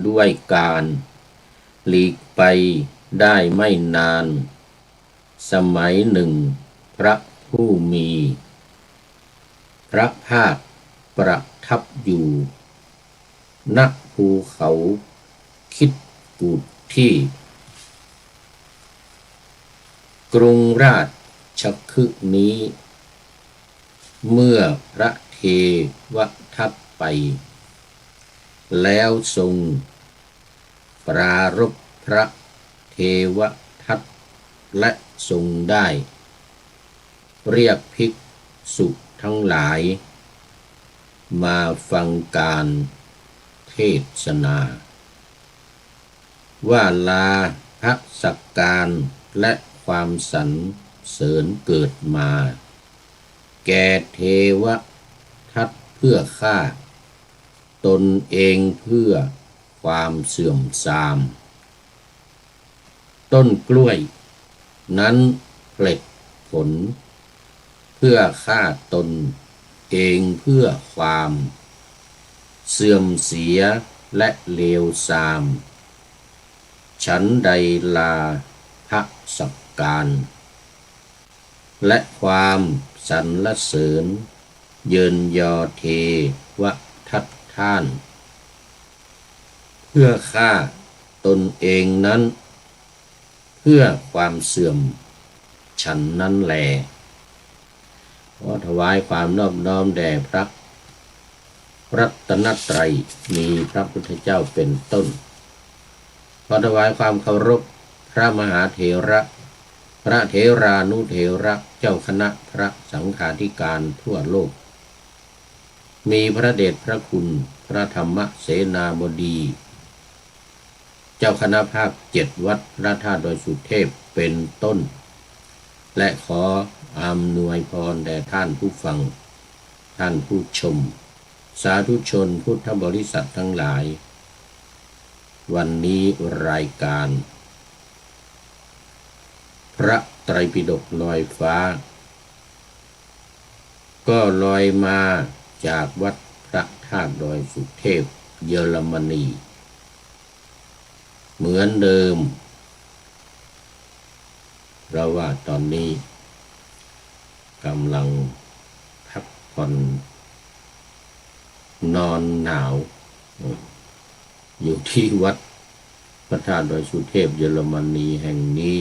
ด้วยการหลีกไปได้ไม่นานสมัยหนึ่งพระผู้มีพระภาคประทับอยู่ณภูเขาคิดกูฏที่กรุงราชคฤห์นี้ เมื่อพระเทวทัตไปแล้วทรงปรารภพระเทวทัตและทรงได้เรียกภิกษุทั้งหลายมาฟังการเทศนาว่าลาภสักการและความสรรเสริญเกิดมาแก่เทวทัตเพื่อฆ่าตนเองเพื่อความเสื่อมทรามต้นกล้วยนั้นเปล็ดผลเพื่อฆ่าตนเองเพื่อความเสื่อมเสียและเลวทรามฉันใดลาภสักการและความสรรเสริญเยินยอเทวทัตท่านเพื่อฆ่าตนเองนั้นเพื่อความเสื่อมฉันนั้นแลขอถวายความนอบน้อมแด่พระรัตนตรัยมีพระพุทธเจ้าเป็นต้นขอถวายความเคารพพระมหาเถระพระเถรานุเถระเจ้าคณะพระสังฆาธิการทั่วโลกมีพระเดชพระคุณพระธรรมเสนาบดีเจ้าคณะภาค7วัดพระธาตุดอยสุเทพเป็นต้นและขออำนวยพรแด่ท่านผู้ฟังท่านผู้ชมสาธุชนพุทธบริษัททั้งหลายวันนี้รายการพระไตรปิฎกลอยฟ้าก็ลอยมาจากวัดพระธาตุดอยสุเทพเยอรมนีเหมือนเดิมเพราะว่าตอนนี้กำลังพักผ่อนนอนหนาวอยู่ที่วัดพระธาตุดอยสุเทพเยอรมนีแห่งนี้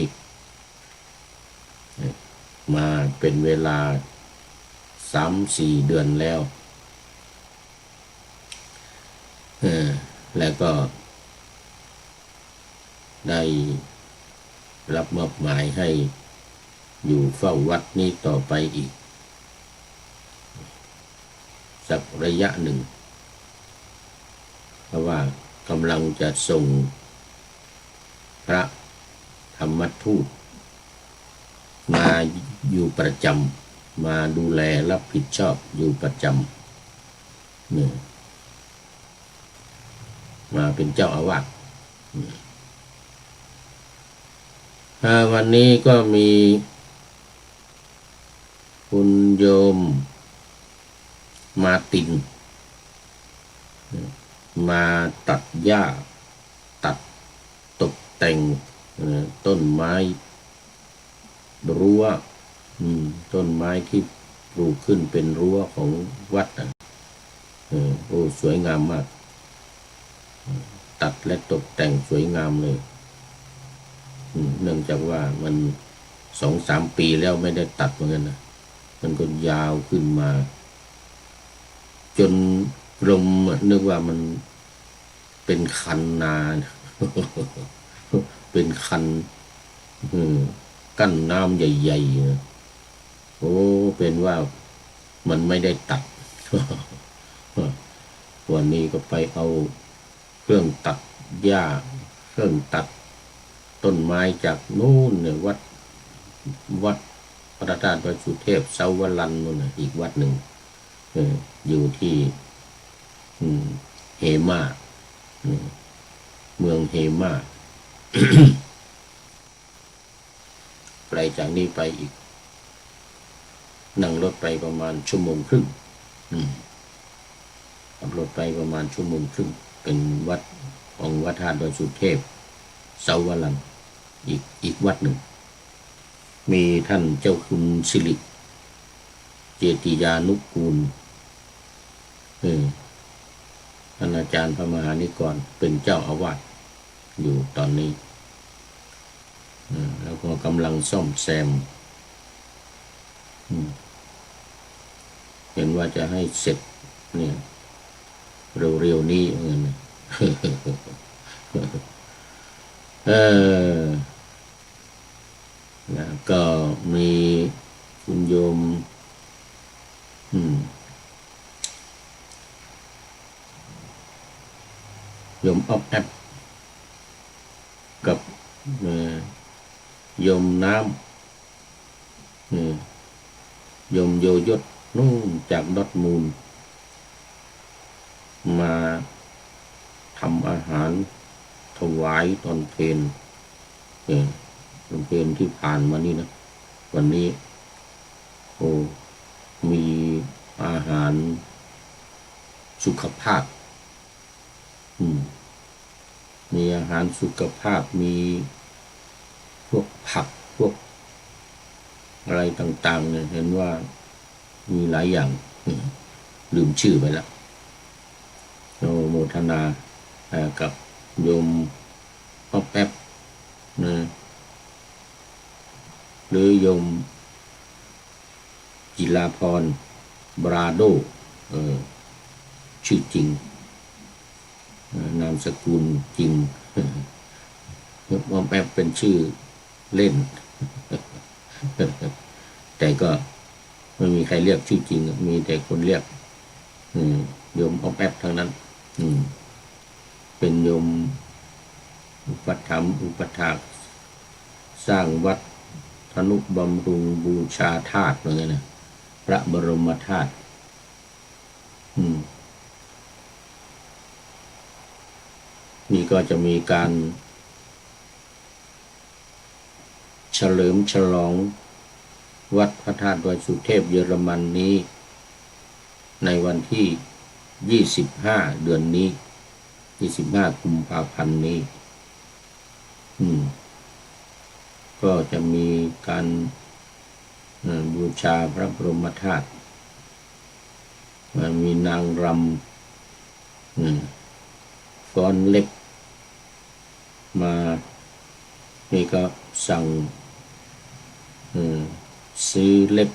มาเป็นเวลา 3-4 เดือนแล้วแล้วก็ได้รับมอบหมายให้อยู่เฝ้าวัดนี้ต่อไปอีกสักระยะหนึ่งเพราะว่ากำลังจะส่งพระธรรมทูตมาอยู่ประจำมาดูแลรับผิดชอบอยู่ประจำเนี่ยมาเป็นเจ้าอาวาสวันนี้ก็มีคุณโยมมาตินมาตัดหญ้าตัดตกแต่งต้นไม้รั้วต้นไม้ที่ปลูกขึ้นเป็นรั้วของวัดโอ้สวยงามมากตัดและตกแต่งสวยงามเลยเนื่องจากว่ามัน 2-3 ปีแล้วไม่ได้ตัดเหมือนกันนะมันก็ยาวขึ้นมาจนลมนึกว่ามันเป็นคันนา เป็นคันกั้นน้ำใหญ่ๆโอ้เป็นว่ามันไม่ได้ตัด วันนี้ก็ไปเอาเครื่องตัดหญ้าเครื่องตัดต้นไม้จากนู่นเนี่ยวัดพระธาตุดอยสุเทพเสาวลันนู่นอีกวัดหนึ่งอยู่ที่เฮมาเมืองเฮมา ไกลจากนี้ไปอีกนั่งรถไปประมาณ1.5 ชั่วโมงขับรถไปประมาณ1.5 ชั่วโมงเป็นวัด ของวัดธาตุดอยสุเทพเสาวลันอีกวัดหนึ่งมีท่านเจ้าคุณสิริเจติยานุกูลท่านอาจารย์พระมหานิกรเป็นเจ้าอาวาสอยู่ตอนนี้แล้วก็กำลังซ่อมแซมเห็นว่าจะให้เสร็จเนี่ยเร็วๆนี้เงินแล้วก็มีคุณโยมออฟแอปกับโยมน้ำโยมโยยศนู่นจากดอทมูลมาทำอาหารถวายตอนเพลตอนเพลที่ผ่านมานี่นะวันนี้มีอาหารสุขภาพมีอาหารสุขภาพมีพวกผักพวกอะไรต่างๆเนี่ยเห็นว่ามีหลายอย่างลืมชื่อไปแล้วโมทนากับโยมพ่อแป๊บนะหรือโยมจิราพรบราโดชื่อจริงนามสกุลจริงพ่อแป๊บเป็นชื่อเล่นแต่ก็ไม่มีใครเรียกชื่อจริงมีแต่คนเรียกโยมพ่อแป๊บทั้งนั้นเป็นโยมอุปถัมภ์อุปถากสร้างวัดธนุบำรุงบูชาธาตุอะไรนะพระบรมธาตุนี่ก็จะมีการเฉลิมฉลองวัดพระธาตุดอยสุเทพเยอรมันนี้ในวันที่25เดือนนี้25กุมภาพันธ์นี้ก็จะมีการบูชาพระบรมธาตุมีนางรำฟ้อนเล็บมานี่ก็สั่งซื้อเล็บ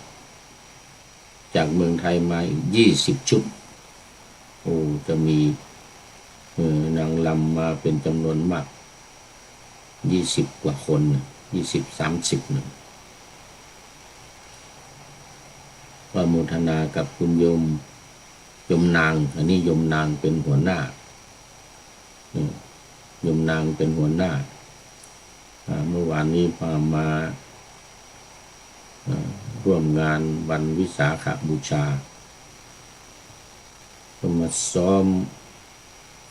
จากเมืองไทยมาอีก20 ชุดจะมีนางรำมาเป็นจำนวนมาก20 กว่าคน20-30นะว่าโมทนากับคุณโยมนางอันนี้โยมนางเป็นหัวหน้าโยมนางเป็นหัวหน้าเมื่อวานนี้พามาร่วมงานวันวิสาขบูชาก็มาซ้อม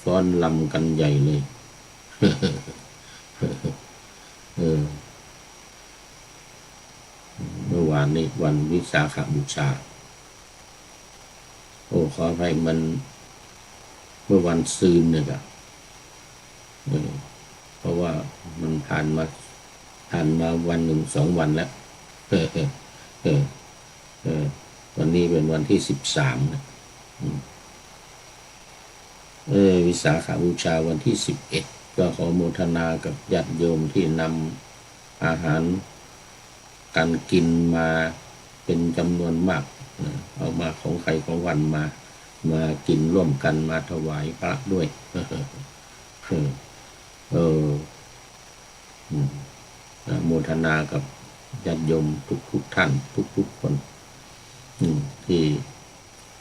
ฟ้อนลำกันใหญ่เลยเมื่อวานนี้วันวิสาขบูชาขออภัยมันเมื่อวันซืนเนี่ยครับเพราะว่ามันผ่านมาวัน1-2 วันแล้ววันนี้เป็นวันที่13นะวิสาขบูชาวันที่11ก็ขอโมทนากับญาติโยมที่นำอาหารการกินมาเป็นจำนวนมากเอามาของใครของวันมากินร่วมกันมาถวายพระด้วยโมทนากับญาติโยมทุกท่านทุกคนที่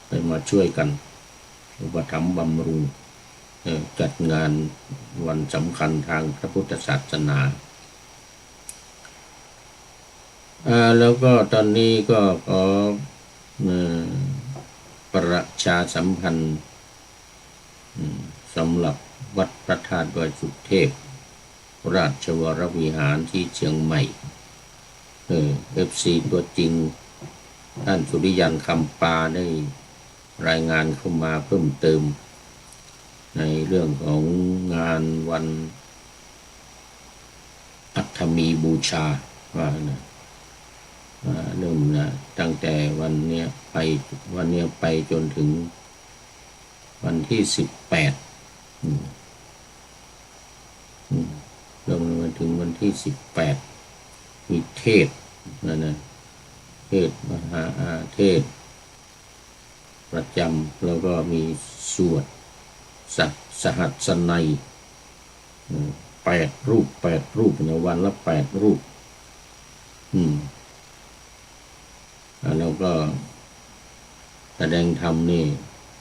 ได้มาช่วยกันอุปถัมภ์บำรุงจัดงานวันสำคัญทางพระพุทธศาสนาแล้วก็ตอนนี้ก็ขอประชาสัมพันธ์สำหรับวัดพระธาตุดอยสุเทพราชวรวิหารที่เชียงใหม่FC ตัวจริงท่านสุริยันคำปาได้รายงานเข้ามาเพิ่มเติม ในเรื่องของงานวันอัฐมีบูชาว่านะเริ่มนะตั้งแต่วันเนี้ยไปจนถึงวันที่18เริ่มมาถึงวันที่18มีเทศนะเทศมหาเทศประจำแล้วก็มีสวดสหัสนัย8 รูปนะวันละ8 รูปแล้วก็แสดงธรรมนี่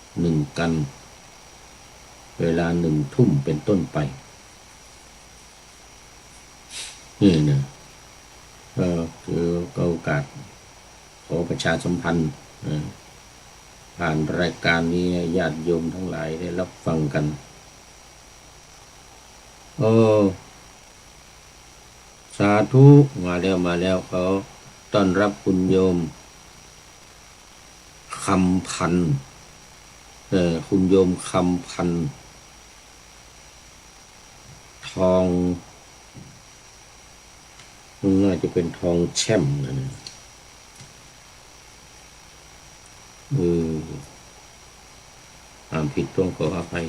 1 กัน เวลา1 ทุ่มเป็นต้นไปนี่นะก็คือโอกาสขอประชาสัมพันธ์ผ่านรายการนี้ญาติโยมทั้งหลายได้รับฟังกันสาธุมาแล้วเขาต้อนรับคุณโยมคำพันธ์คุณโยมคำพันธ์ทองน่าจะเป็นทองแช่มนะอ่านผิดต้องขออภัย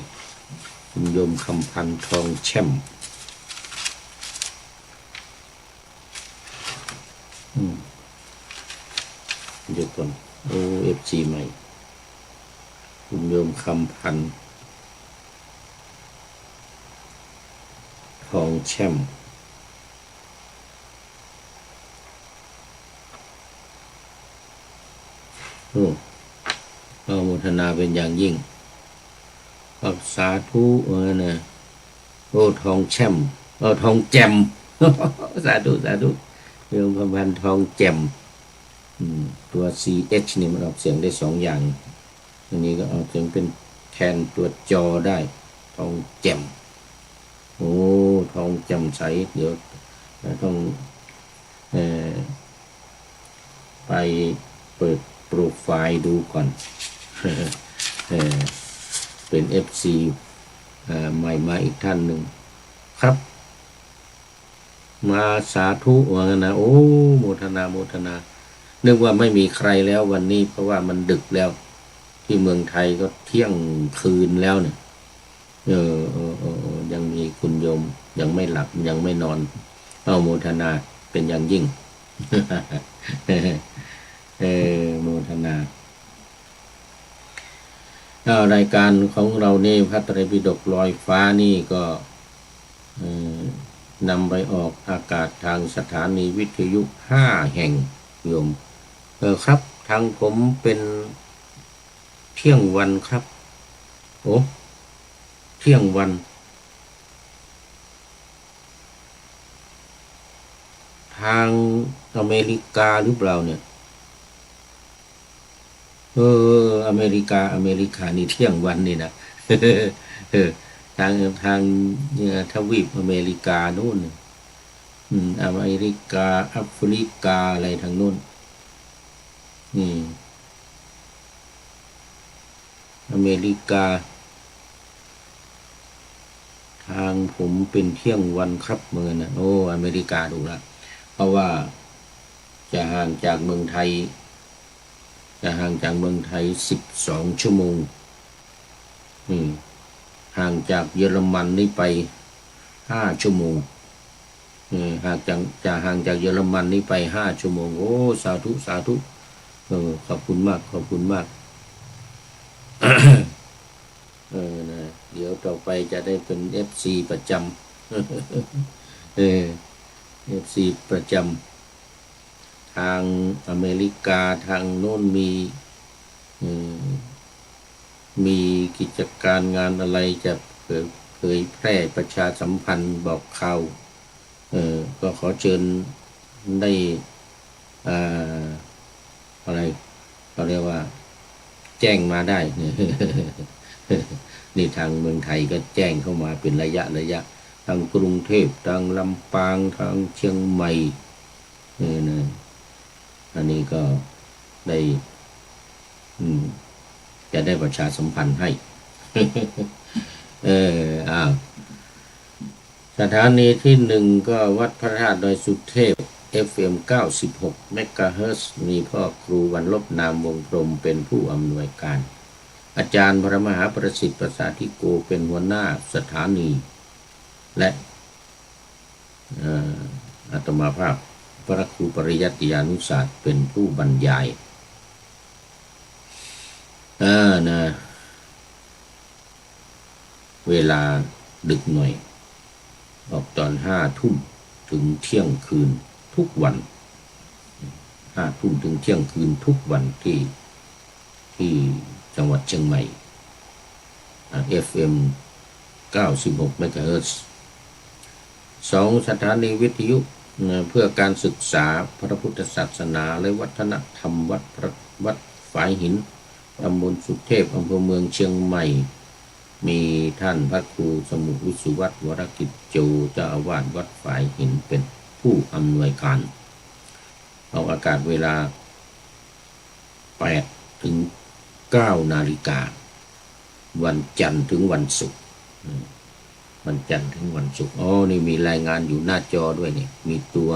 คุณโยมคำพันธ์ทองแช่มเดี๋ยวก่อนFG ใหม่คุณโยมคำพันธ์ทองแช่มอนุโมทนาเป็นอย่างยิ่งรักษาธุนะทองแช่มทองแจ่มสาธุโยมคำพันธ์ทองแจ่มตัว CH นี่มันออกเสียงได้2 อย่างอันนี้ก็ออกเสียงเป็นแทนตัวจอได้ทองแจ่มทองแจ่มใสเดี๋ยวต้องไปเปิดโปรไฟล์ดูก่อนเป็น FC ใหม่มาอีกท่านหนึ่งครับมาสาธุว่างั้นนะโมทนานึกว่าไม่มีใครแล้ววันนี้เพราะว่ามันดึกแล้วที่เมืองไทยก็เที่ยงคืนแล้วเนี่ยยังมีคุณโยมยังไม่หลับยังไม่นอนโมทนาเป็นอย่างยิ่งโมทนารายการของเรานี่พระไตรปิฎกลอยฟ้านี่ก็นำไปออกอากาศทางสถานีวิทยุ5 แห่งโยมครับทางผมเป็นเที่ยงวันครับเที่ยงวันทางอเมริกาหรือเปล่าเนี่ยอเมริกานี่เที่ยงวันนี่นะทางทวีปอเมริกาโน่นอเมริกาแอฟริกาอะไรทางโน้นอเมริกาทางผมเป็นเที่ยงวันครับเมื่อนะอเมริกาดูละเพราะว่าจะห่างจากเมืองไทย12 ชั่วโมงห่างจากเยอรมันนี่ไป5 ชั่วโมงห่างจากเยอรมันนี่ไป5 ชั่วโมงสาธุขอบคุณมากนะเดี๋ยวต่อไปจะได้เป็น FC ประจำFC ประจำทางอเมริกาทางโน้นมีกิจการงานอะไรจะเผยแพร่ประชาสัมพันธ์บอกข่าวก็ขอเชิญได้อะไรเขาเรียกว่าแจ้งมาได้นี่ทางเมืองไทยก็แจ้งเข้ามาเป็นระยะทางกรุงเทพทางลำปางทางเชียงใหม่อันนี้ก็ได้จะได้ประชาสัมพันธ์ให้ อ้าวสถานีที่หนึ่งก็วัดพระธาตุดอยสุเทพ FM 96 เมกะเฮิรตซ์มีพ่อครูวันลบนามวงพรหมเป็นผู้อำนวยการอาจารย์พระมหาประสิทธิ์ประสาธิโกเป็นหัวหน้าสถานีและอาตมาภาพพระครูปริยัติยานุศาสตร์เป็นผู้บรรยายนะเวลาดึกหน่อยออกตอน5 ทุ่มถึงเที่ยงคืนทุกวัน5 ทุ่มถึงเที่ยงคืนทุกวันที่จังหวัดเชียงใหม่FM 96 เมกะเฮิรตซ์2 สถานีวิทยุเพื่อการศึกษาพระพุทธศาสนาและวัฒนธรรมวัดฝายหินตำบลสุเทพอำเภอเมืองเชียงใหม่มีท่านพระครูสมุวิสุวัตรวรกิจโจเจ้าอาวาสวัดฝายหินเป็นผู้อำนวยการออกอากาศเวลา8 ถึง 9 นาฬิกาวันจันทร์ถึงวันศุกร์วันจันทร์ถึงวันศุกร์นี่มีรายงานอยู่หน้าจอด้วยนี่มีตัว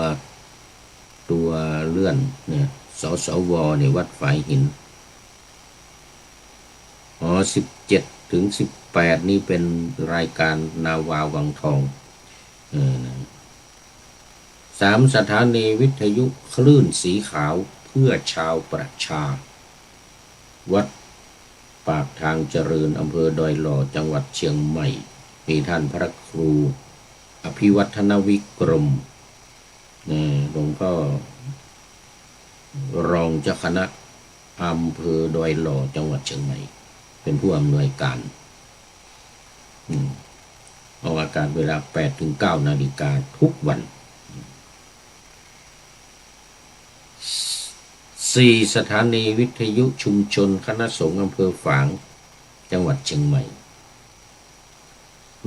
เลื่อนเนี่ยสสวเนี่ยวัดฝายหิน17 ถึง 18นี่เป็นรายการนาวาวังทอง3 สถานีวิทยุคลื่นสีขาวเพื่อชาวประชาวัดปากทางเจริญอำเภอดอยหล่อจังหวัดเชียงใหม่มีท่านพระครูอภิวัฒนวิกรมหลวงพ่อรองเจ้าคณะอำเภอดอยหล่อจังหวัดเชียงใหม่เป็นผู้อำนวยการออกอากาศเวลา8 ถึง 9 นาฬิกาทุกวัน4 สถานีวิทยุชุมชนคณะสงฆ์อำเภอฝางจังหวัดเชียงใหม่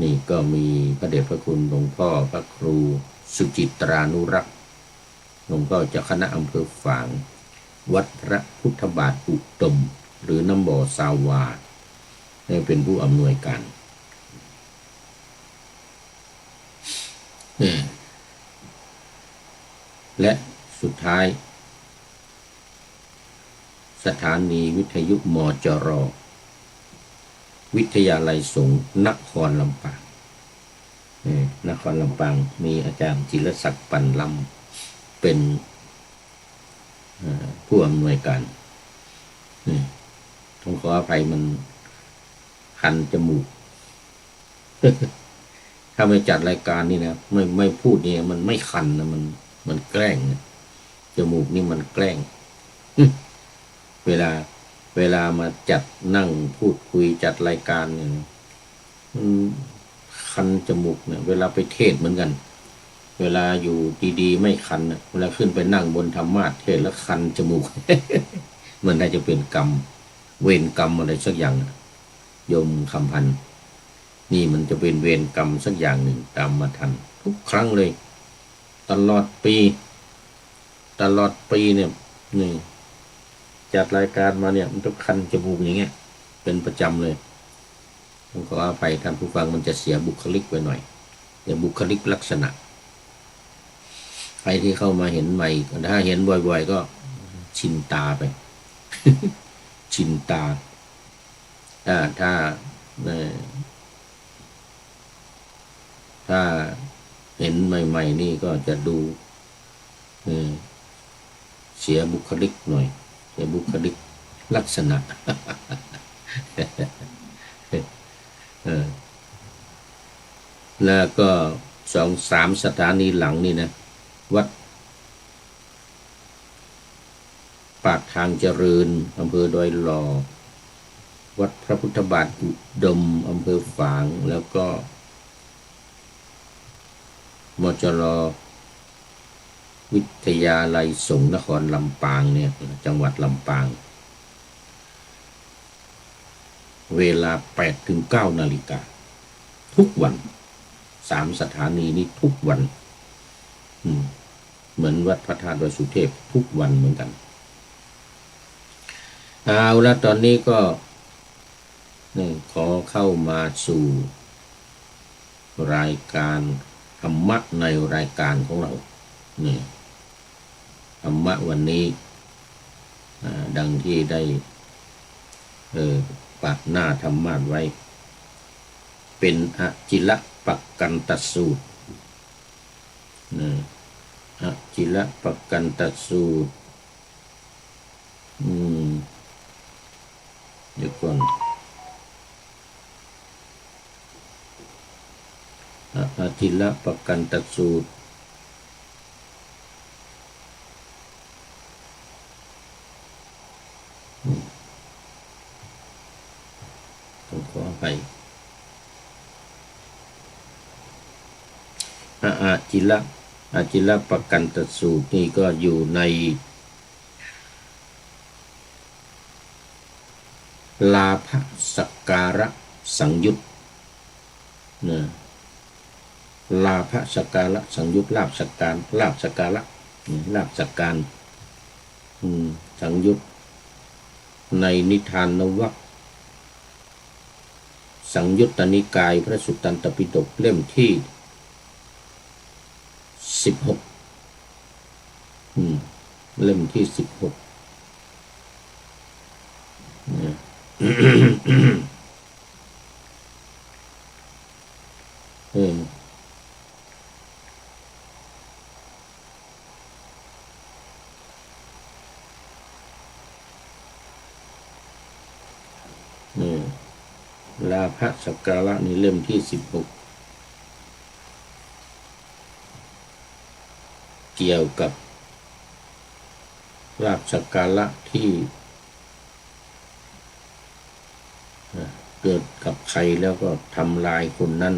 นี่ก็มีพระเดชพระคุณหลวงพ่อพระครูสุจิตรานุรักษ์หลวงพ่อเจ้าคณะอำเภอฝางวัดพระพุทธบาทอุดมหรือน้ำบ่อสาวานี่เป็นผู้อำนวยการและสุดท้ายสถานีวิทยุมจร.วิทยาลัยสงฆ์นครลำปางนครลำปางมีอาจารย์จิรศักดิ์ปันลำเป็นผู้อำนวยการต้องขออภัยมันคันจมูก ถ้าไม่จัดรายการนี่นะไม่พูดเนี่ยมันไม่คันนะมันแกล้งนะจมูกนี่มันแกล้ง เวลามาจัดนั่งพูดคุยจัดรายการเนี่ยมันคันจมูกเนี่ยเวลาไปเทศเหมือนกันเวลาอยู่ดีๆไม่คันนะเวลาขึ้นไปนั่งบนธรรมาสน์เทศแล้วคันจมูก มันน่าจะเป็นกรรมเวรกรรมอะไรสักอย่างโยมคำพันธ์นี่มันจะเป็นเวรกรรมสักอย่างหนึ่งตามมาทันทุกครั้งเลยตลอดปีเนี่ยนี่จัดรายการมาเนี่ยมันต้องคันจมูกอย่างเงี้ยเป็นประจำเลยต้องขออภัยท่านผู้ฟังมันจะเสียบุคลิกไปหน่อยเสียบุคลิกลักษณะใครที่เข้ามาเห็นใหม่ถ้าเห็นบ่อยๆก็ชินตาไป ชินตาถ้าเห็นใหม่ๆนี่ก็จะดูเสียบุคลิกหน่อยเสียบุคลิกลักษณะ แล้วก็2-3 สถานีหลังนี่นะวัดปากทางเจริญอำเภอดอยหล่อวัดพระพุทธบาทอุดมอำเภอฝางแล้วก็มจร.วิทยาลัยสงฆ์นครลำปางเนี่ยจังหวัดลำปางเวลา8 ถึง 9 นาฬิกาทุกวัน3 สถานีนี้ทุกวันเหมือนวัดพระธาตุดอยสุเทพทุกวันเหมือนกันเอาละตอนนี้ก็ขอเข้ามาสู่ รายการธรรมะในรายการของเราเนี่ยธรรมะวันนี้ดังที่ได้ปักหน้าธรรมะไว้เป็นอจิลปักกันตสูตรอจิลปักกันตสูตรเดี๋ยวก่อนอจิลปักกันตสูตรต้องขออภัยอาจิลปักกันตสูตรนี่ก็อยู่ในลาภสักการะสังยุตนะลาภสักการะสังยุตลาภสักการลาภสักการะลาภสักการสังยุตในนิทานนวรรคสังยุตตนิกายพระสุตตันตปิฎกเล่มที่16เล่มที่16ลาภสักการะนี่เล่มที่16เกี่ยวกับลาภสักการะที่เกิดกับใครแล้วก็ทำลายคนนั้น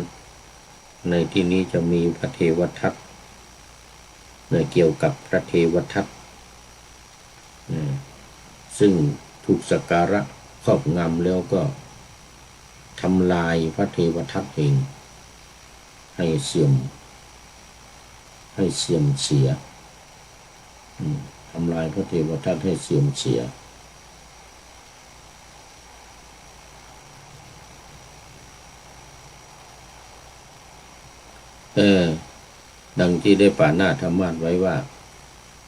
ในที่นี้จะมีพระเทวทัตเกี่ยวกับพระเทวทัตซึ่งถูกสักการะครอบงำแล้วก็ทำลายพระเทวทัตเองให้เสื่อมเสียทำลายพระเทวทัตให้เสื่อมเสียดังที่ได้ป่าหน้าธรรมะไว้ว่า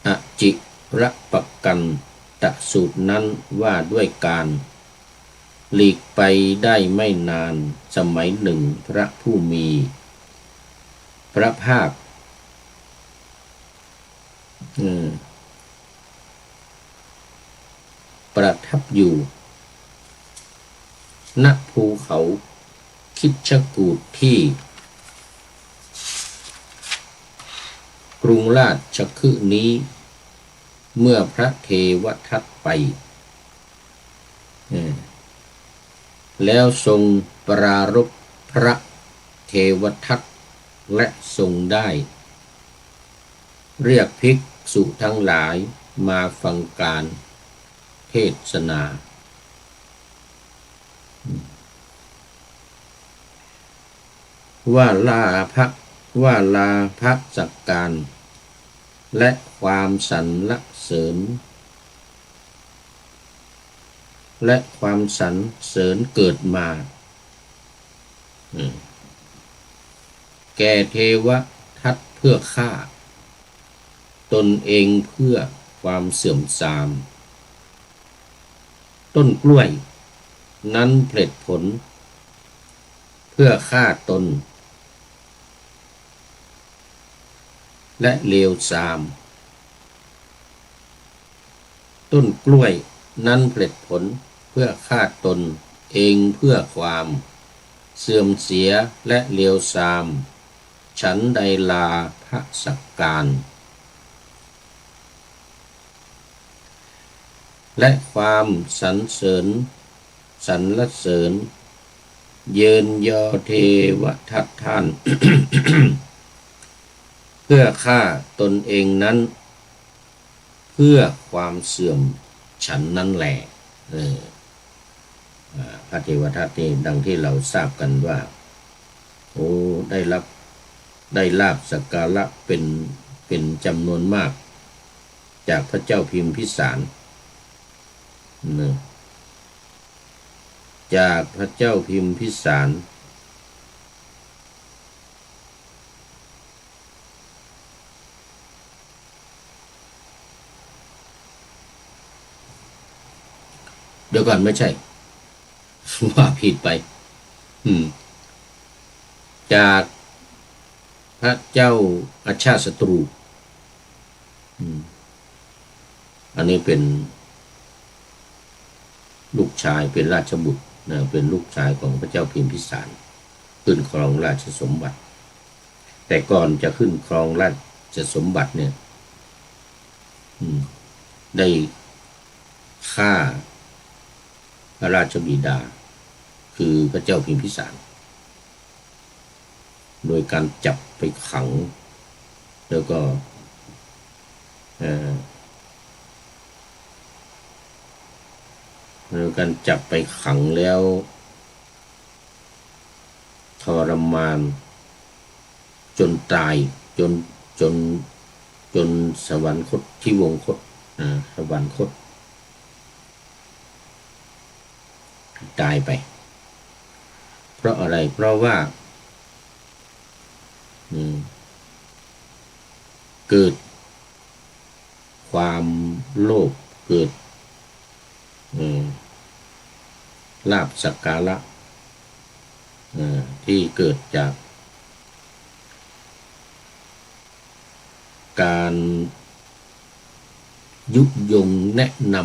อจิรปักกันตสูตรนั้นว่าด้วยการหลีกไปได้ไม่นานสมัยหนึ่งพระผู้มีพระภาคประทับอยู่ณภูเขาคิชกูฏที่กรุงราชคฤห์นี้เมื่อพระเทวทัตไปแล้วทรงปรารภพระเทวทัตและทรงได้เรียกภิกษุทั้งหลายมาฟังการเทศนาว่าลาภสักการและความสรรเสริญเกิดมาแก่เทวทัตเพื่อฆ่าตนเองเพื่อความเสื่อมทรามต้นกล้วยนั้นผลิผลเพื่อฆ่าตนและเลวทรามต้นกล้วยนั้นผลิผลเพื่อฆ่าตนเองเพื่อความเสื่อมเสียและเลวทรามฉันใดลาภสักการและความสรรเสริญเยินยอเทวทัตท่าน เพื่อฆ่าตนเองนั้นเพื่อความเสื่อมฉันนั้นแหละพระเทวทัตนี่ดังที่เราทราบกันว่าได้ลาภสักการะเป็นจำนวนมากจากพระเจ้าพิมพิสารจากพระเจ้าพิมพิสาร เดี๋ยวก่อนไม่ใช่ ว่าผิดไป อืม จากพระเจ้าอาชาติศัตรูอันนี้เป็นลูกชายเป็นราชบุตรนะเป็นลูกชายของพระเจ้าพิมพิสารขึ้นครองราชสมบัติแต่ก่อนจะขึ้นครองราชสมบัติเนี่ยได้ฆ่าพระราชบิดาคือพระเจ้าพิมพิสารโดยการจับไปขังแล้วก็โดยการจับไปขังแล้วทรมานจนตายจนจนจนสวรรคตที่วงคตสวรรคตตายไปเพราะอะไรเพราะว่าเกิดความโลภเกิดลาภสักการะที่เกิดจากการยุยงแนะน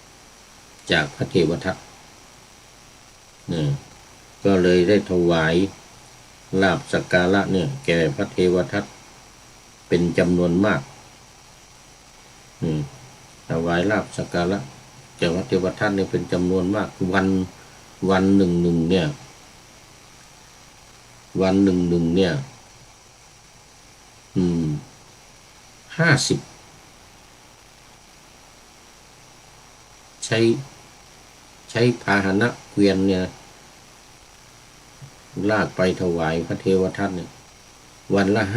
ำจากพระเทวทัตก็เลยได้ถวายลาภสักการะเนี่ยแก่พระเทวทัตเป็นจำนวนมากถวายลาภสักการะแก่พระเทวทัตเนี่ยเป็นจำนวนมากวันหนึ่งเนี่ยวันหนึ่งเนี่ย50ใช้พาหนะเกวียนเนี่ยลากไปถวายพระเทวทัตเนี่ยวันละ50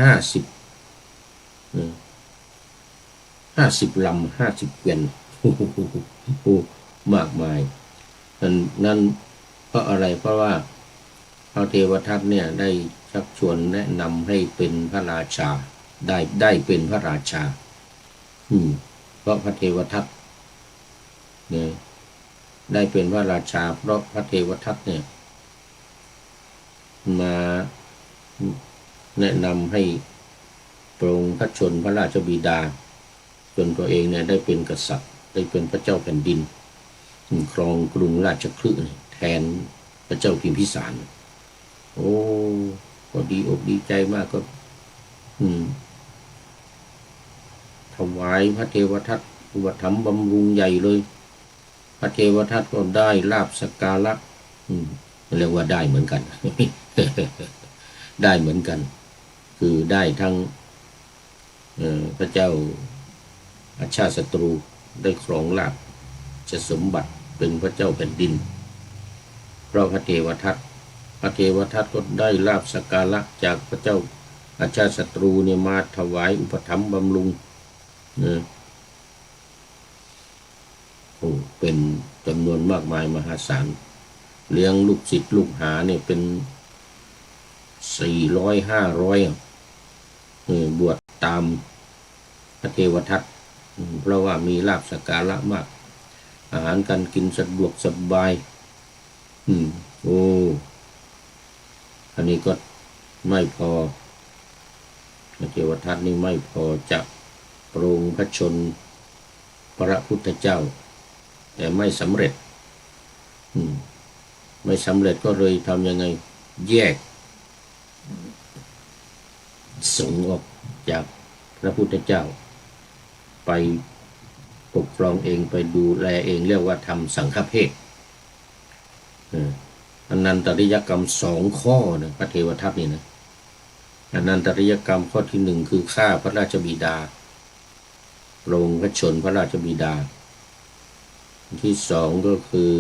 ลำ50เกวียนมากมายนั่นเพราะอะไรเพราะว่าพระเทวทัตเนี่ยได้ชักชวนแนะนำให้เป็นพระราชาได้เป็นพระราชาเพราะพระเทวทัตเนี่ยได้เป็นพระราชาเพราะพระเทวทัตเนี่ยมาแนะนำให้ปรงพระชนพระราชบิดาจนตัวเองเนี่ยได้เป็นกษัตริย์ได้เป็นพระเจ้าแผ่นดินครองกรุงราชคฤห์แทนพระเจ้าพิมพิสารโอ้ก็ดีอกดีใจมากก็ถวายพระเทวทัตอุปถัมภ์บำรุงใหญ่เลยพระเทวทัตก็ได้ลาภสักการะเรียกว่าได้เหมือนกัน ได้เหมือนกันคือได้ทั้งพระเจ้าอาชาติศัตรูได้ครองราชสมบัติเป็นพระเจ้าแผ่นดินเพราะพระเทวทัตก็ได้ลาภสักการะจากพระเจ้าอาชาติศัตรูเนี่ยมาถวายอุปถัมภ์บำรุงเป็นจำนวนมากมายมหาศาลเลี้ยงลูกศิษย์ลูกหาเนี่ยเป็น400-500บวชตามพระเทวทัตเพราะว่ามีลาภสักการะมากอาหารการกินสะดวกสบายอันนี้ก็ไม่พอพระเทวทัตนี่ไม่พอจะปรงพระชนพระพุทธเจ้าแต่ไม่สำเร็จก็เลยทำยังไงแยกสงฆ์ออกจากพระพุทธเจ้าไปปกครองเองไปดูแลเองเรียกว่าทำสังฆเพศอนันตริยกรรม2ข้อนะพระเทวทัตนี่นะอนันตริยกรรมข้อที่1คือฆ่าพระราชบิดาปรงพระชนพระราชบิดาที่2ก็คือ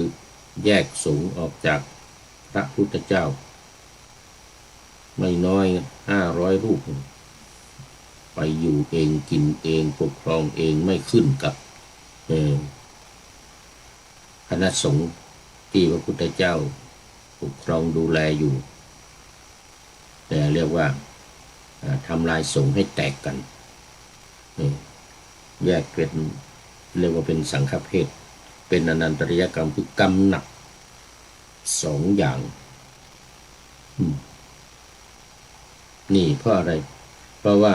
แยกสงฆ์ออกจากพระพุทธเจ้าไม่น้อย500รูปไปอยู่เองกินเองปกครองเองไม่ขึ้นกับคณะสงฆ์ที่พระพุทธเจ้าปกครองดูแลอยู่แต่เรียกว่าทำลายสงฆ์ให้แตกกันแยกเป็นเรียกว่าเป็นสังฆเพศ เป็นอนันตริยกรรมคือกรรมหนัก2 อย่างนี่เพราะอะไรเพราะว่า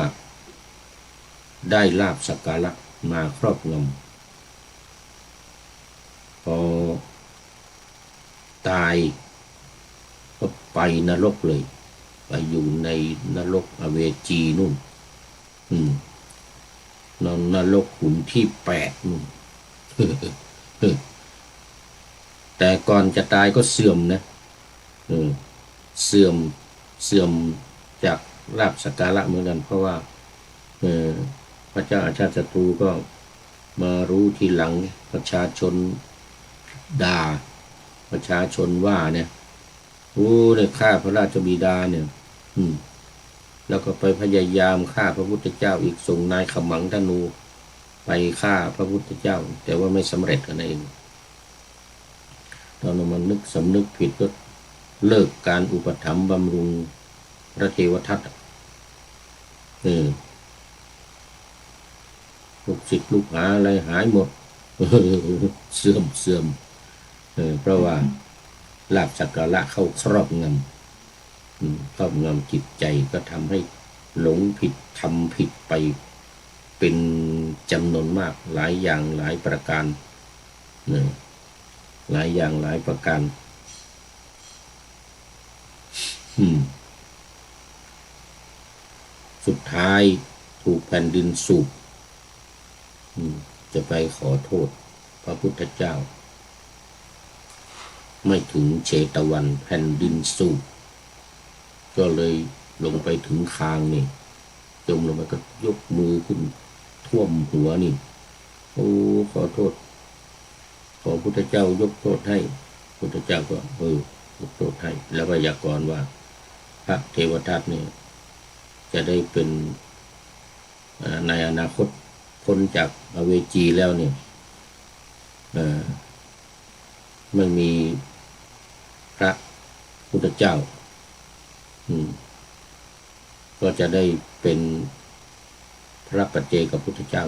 ได้ลาภสักการะมาครอบงำพอตายก็ไปนรกเลยไปอยู่ในนรกอเวจีนู่นนรกขุมที่8นู่นแต่ก่อนจะตายก็เสื่อมนะเสื่อมจากลาภสักการะเหมือนกันเพราะว่าพระเจ้าอาชาติศัตรูก็มารู้ทีหลังประชาชนด่าประชาชนว่าเนี่ยโอ้เนี่ยฆ่าพระราชบิดาเนี่ยแล้วก็ไปพยายามฆ่าพระพุทธเจ้าอีกส่งนายขมังธนูไปฆ่าพระพุทธเจ้าแต่ว่าไม่สำเร็จกันเองตอนนั้นมันสำนึกผิดก็เลิกการอุปถัมภ์บำรุงพระเทวทัตลูกศิษย์ลูกหาอะไรหายหมดเสื่อมเพราะว่าลาภสักการะเข้าครอบงำจิตใจก็ทำให้หลงผิดทำผิดไปเป็นจำนวนมากหลายอย่างหลายประการหลายอย่างหลายประการสุดท้ายถูกแผ่นดินสูบจะไปขอโทษพระพุทธเจ้าไม่ถึงเชตวันแผ่นดินสูบก็เลยลงไปถึงคางนี่จมลงไปก็ยกมือขึ้นท่วมหัวนี่โอ้ขอโทษขอพุทธเจ้ายกโทษให้พุทธเจ้าก็ยกโทษให้แล้วก็พยากรณ์ว่าพระเทวทัตเนี่ยจะได้เป็นในอนาคตพ้นจากอเวจีแล้วเนี่ยไม่มีพระพุทธเจ้าก็จะได้เป็นพระปัจเจกพุทธเจ้า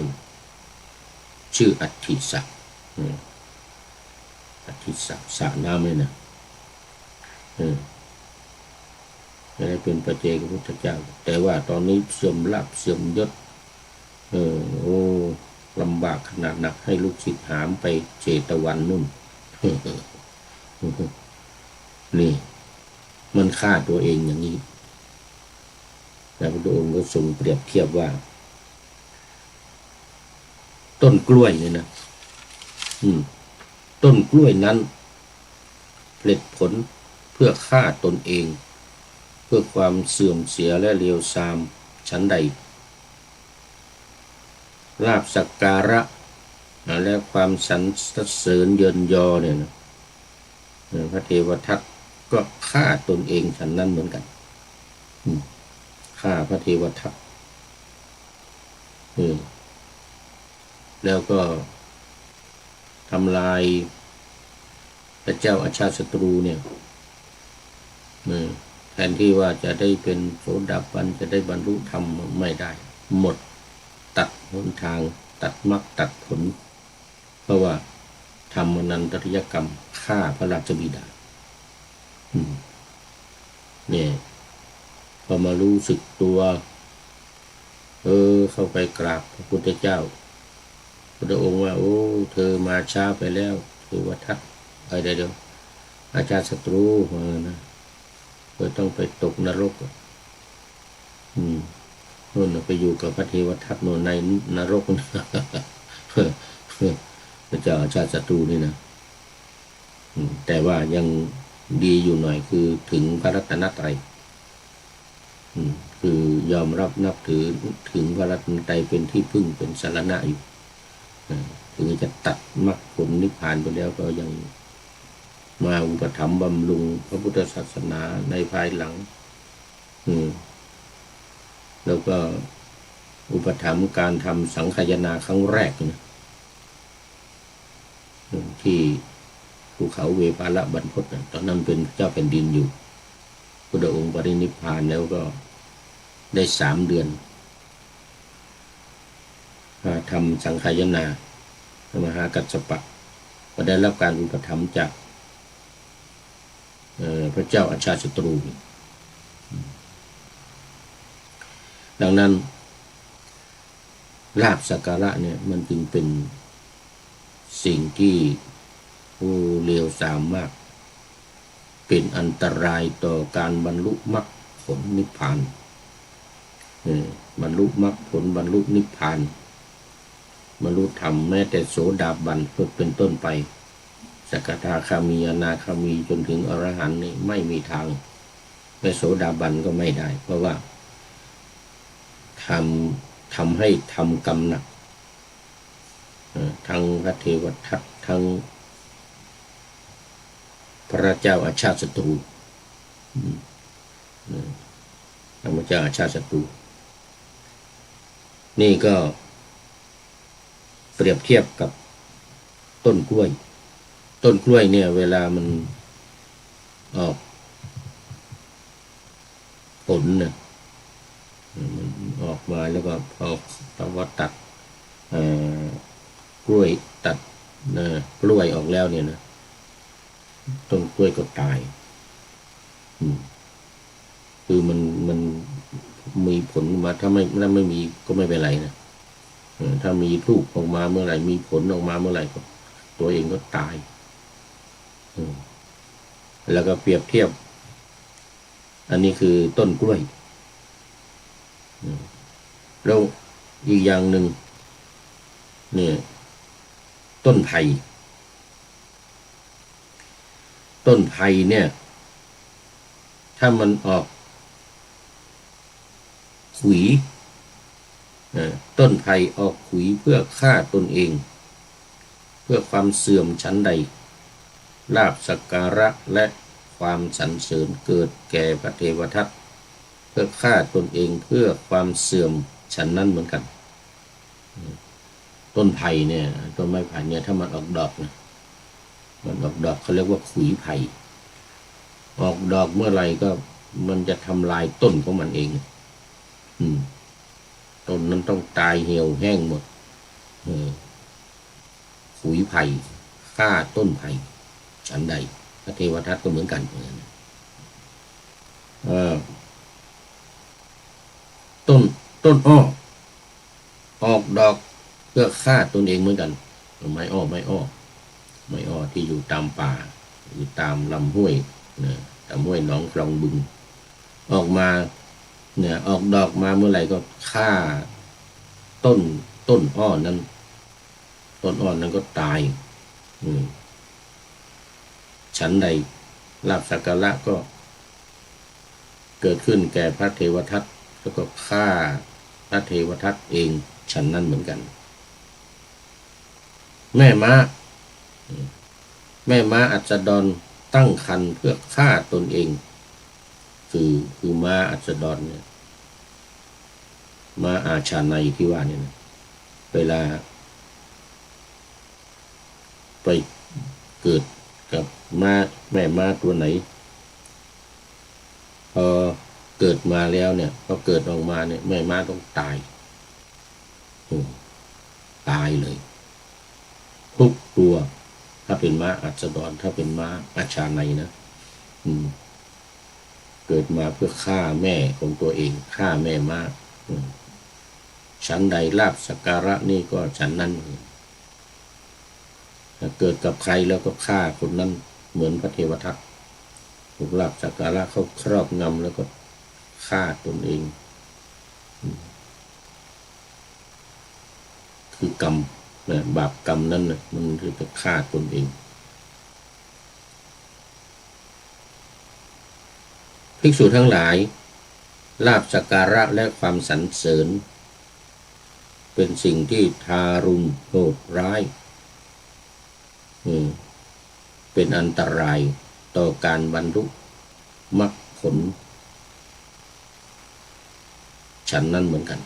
ชื่ออัฏฐิสักอัฏฐิสักสระน้ำเลยนะจะได้เป็นปัจเจกพุทธเจ้าแต่ว่าตอนนี้เสื่อมลาภเสื่อมยศลำบากขนาดหนักให้ลูกศิษย์หามไปเจตวันนู่นนี่มันฆ่าตัวเองอย่างนี้แต่พระองค์ก็ทรงเปรียบเทียบว่าต้นกล้วยเนี่ยนะต้นกล้วยนั้นผลิผลเพื่อฆ่าตนเองเพื่อความเสื่อมเสียและเลวทรามชั้นใดลาภสักการะและความสรรเสริญเยินยอเนี่ยนะพระเทวทัตก็ฆ่าตนเองฉันนั้นเหมือนกันฆ่าพระเทวทัตแล้วก็ทำลายพระเจ้าอาชาติศัตรูเนี่ยแทนที่ว่าจะได้เป็นโสดาบันจะได้บรรลุธรรมไม่ได้หมดตัดหนทางตัดมรรคตัดผลเพราะว่าทำอนันตริยกรรมฆ่าพระราชบิดาเนี่ยพอมารู้สึกตัวเข้าไปกราบพระพุทธเจ้าพระองค์ว่าโอ้เธอมาช้าไปแล้วเทวทัตไปเดี๋ยวอาชาติศัตรูนะเธอต้องไปตกนรกนู่นไปอยู่กับพระเทวทัตโน่นในนรกพระเจ้าอาชาติศัตรูนี่นะแต่ว่ายังดีอยู่หน่อยคือถึงพระรัตนตรัยคือยอมรับนับถือถึงพระรัตนตรัยเป็นที่พึ่งเป็นสรณะอยู่ถึงจะตัดมรรคผลนิพพานไปแล้วก็ยังมาอุปถัมภ์บำรุงพระพุทธศาสนาในภายหลังแล้วก็อุปถัมภ์การทำสังฆายนาครั้งแรกนะที่ภูเขาเวปาละบรรพตตอนนั้นเป็นเจ้าแผ่นดินอยู่พระองค์ปรินิพพานแล้วก็ได้3 เดือนทำสังฆายนามหากัสสปะ ก็ได้รับการอุปถัมภ์จากพระเจ้าอาชาติศัตรูดังนั้นลาภสักการะเนี่ยมันจึงเป็นสิ่งที่เลวทรามมากเป็นอันตรายต่อการบรรลุมรรคผลนิพพานบรรลุมรรคผลบรรลุนิพพานบรรลุธรรมแม้แต่โสดาบันเป็นต้นไปสกทาคามีอนาคามีจนถึงอรหันต์นี่ไม่มีทางแม้โสดาบันก็ไม่ได้เพราะว่าทำให้ทำกรรมหนักทั้งพระเทวทัตทั้งพระเจ้าอาชาติศัตรูทั้งพระเจ้าอาชาติศัตรูนี่ก็เปรียบเทียบกับต้นกล้วยเนี่ยเวลามันออกผลเนี่ยมันออกมาแล้วก็พอว่าตัดกล้วยตัดกล้วยออกแล้วเนี่ยนะต้นกล้วยก็ตายคือมันมีผลมาถ้าไม่มีก็ไม่เป็นไรนะถ้ามีลูกออกมาเมื่อไหร่มีผลออกมาเมื่อไหร่ก็ตัวเองก็ตายแล้วก็เปรียบเทียบอันนี้คือต้นกล้วยแล้วอีกอย่างหนึ่งเนี่ยต้นไผ่เนี่ยถ้ามันออกขุยต้นไผ่ออกขุยเพื่อฆ่าตนเองเพื่อความเสื่อมชั้นใดลาภสักการะและความสรรเสริญเกิดแก่พระเทวทัตเพื่อฆ่าตนเองเพื่อความเสื่อมชั้นนั้นเหมือนกันต้นไผ่เนี่ยต้นไม้ไผ่เนี่ยถ้ามันออกดอกนะมันออกดอกเขาเรียกว่าขุยไผ่ออกดอกเมื่อไหร่ก็มันจะทำลายต้นของมันเองต้นนั้นต้องตายเหี่ยวแห้งหมดขุยไผ่ฆ่าต้นไผ่ฉันใดพระเทวทัตก็เหมือนกันต้นอ้อออกดอกเพื่อฆ่าตนเองเหมือนกันไม้อ้อที่อยู่ตามป่าอยู่ตามลำห้วยตามห้วยหนองคลองบึงออกมาเนี่ยออกดอกมาเมื่อไหร่ก็ฆ่าต้นอ้อนั้นก็ตายฉันใดลาภสักการะก็เกิดขึ้นแก่พระเทวทัตแล้วก็ฆ่าพระเทวทัตเองฉันนั้นเหมือนกันแม่ม้าอัสดรตั้งครรภ์เพื่อฆ่าตนเองคือม้าอัสดรเนี่ยม้าอาชาไนยที่ว่าเนี่ยนะเวลาไปเกิดกับแม่ม้าตัวไหนพอเกิดมาแล้วเนี่ยพอเกิดออกมาเนี่ยแม่ม้าต้องตายเลยทุกตัวถ้าเป็นม้าอัสดรถ้าเป็นม้าอาชาไนยนะเกิดมาเพื่อฆ่าแม่ของตัวเองฆ่าแม่ม้าฉันใดลาภสักการะนี่ก็ฉันนั้นถ้าเกิดกับใครแล้วก็ฆ่าคนนั้นเหมือนพระเทวทัตถูกลาภสักการะเขาครอบงำแล้วก็ฆ่าตนเองคือกรรมบาปกรรมนั้นนะมันคือจะฆ่าตนเองภิกษุทั้งหลายลาภสักการะและความสรรเสริญเป็นสิ่งที่ทารุณโหดร้ายเป็นอันตรายต่อการบรรลุมรรคผลฉันนั้นเหมือนกัน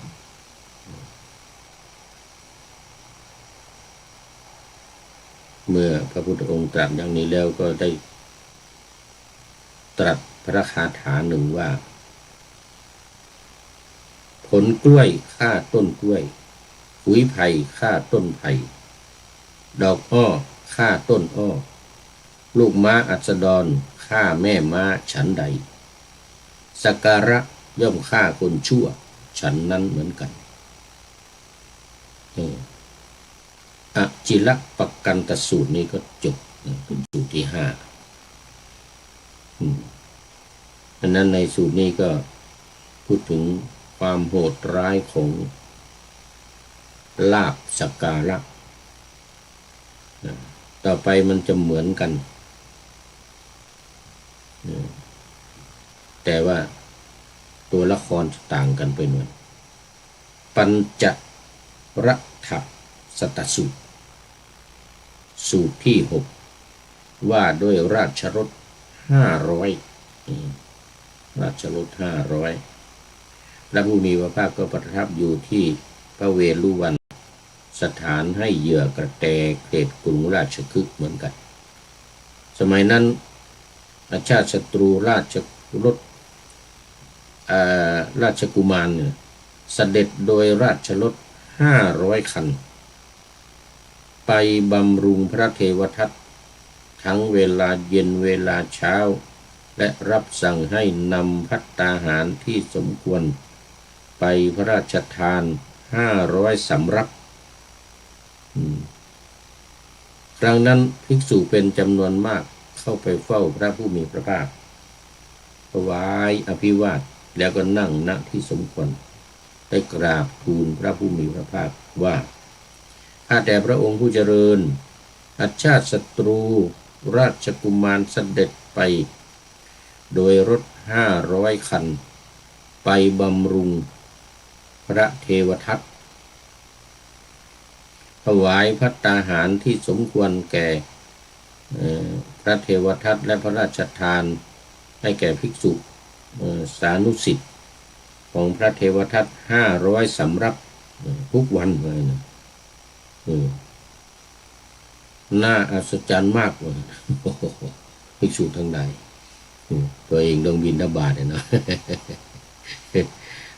เมื่อพระพุทธองค์ตรัสอย่างนี้แล้วก็ได้ตรัสพระคาถาหนึ่งว่าผลกล้วยฆ่าต้นกล้วยขุยไผ่ฆ่าต้นไผ่ดอกอ้อ ฆ่าต้นอ้อลูกม้าอัสดรฆ่าแม่ม้าฉันใดสักการะย่อมฆ่าคนชั่วฉันนั้นเหมือนกันอจิละปกันตสูตรนี้ก็จบเป็นสูตรที่ห้าอันนั้นในสูตรนี้ก็พูดถึงความโหดร้ายของลาภสักการะต่อไปมันจะเหมือนกันแต่ว่าตัวละครต่างกันไปหน่อยปัญจรัฐสตสูตรสูตรที่หกว่าด้วยราชรถ500ราชรถ500พระผู้มีพระภาคก็ประทับอยู่ที่พระเวฬุวันสถานให้เหยื่อกระแตเขตกรุงราชคฤห์เหมือนกันสมัยนั้นอาชาติศัตรูราชรถราชกุมารเนี่ยเสด็จโดยราชรถ500 คันไปบำรุงพระเทวทัตทั้งเวลาเย็นเวลาเช้าและรับสั่งให้นำภัตตาหารที่สมควรไปพระราชทาน500 สำรับครั้งนั้นภิกษุเป็นจำนวนมากเข้าไปเฝ้าพระผู้มีพระภาคถวายอภิวาทแล้วก็นั่งณที่สมควรได้กราบทูลพระผู้มีพระภาคว่าข้าแต่พระองค์ผู้เจริญอาชาติศัตรูราชกุมารเสด็จไปโดยรถ500 คันไปบำรุงพระเทวทัตถวายภัตตาหารที่สมควรแก่พระเทวทัตและพระราชทานให้แก่ภิกษุสานุสิทธิ์ของพระเทวทัต500 สำรับทุกวันเลยนะน่าอัศจรรย์มากเลยภิกษุทั้งหลายตัวเองต้องบิณฑบาตเนาะ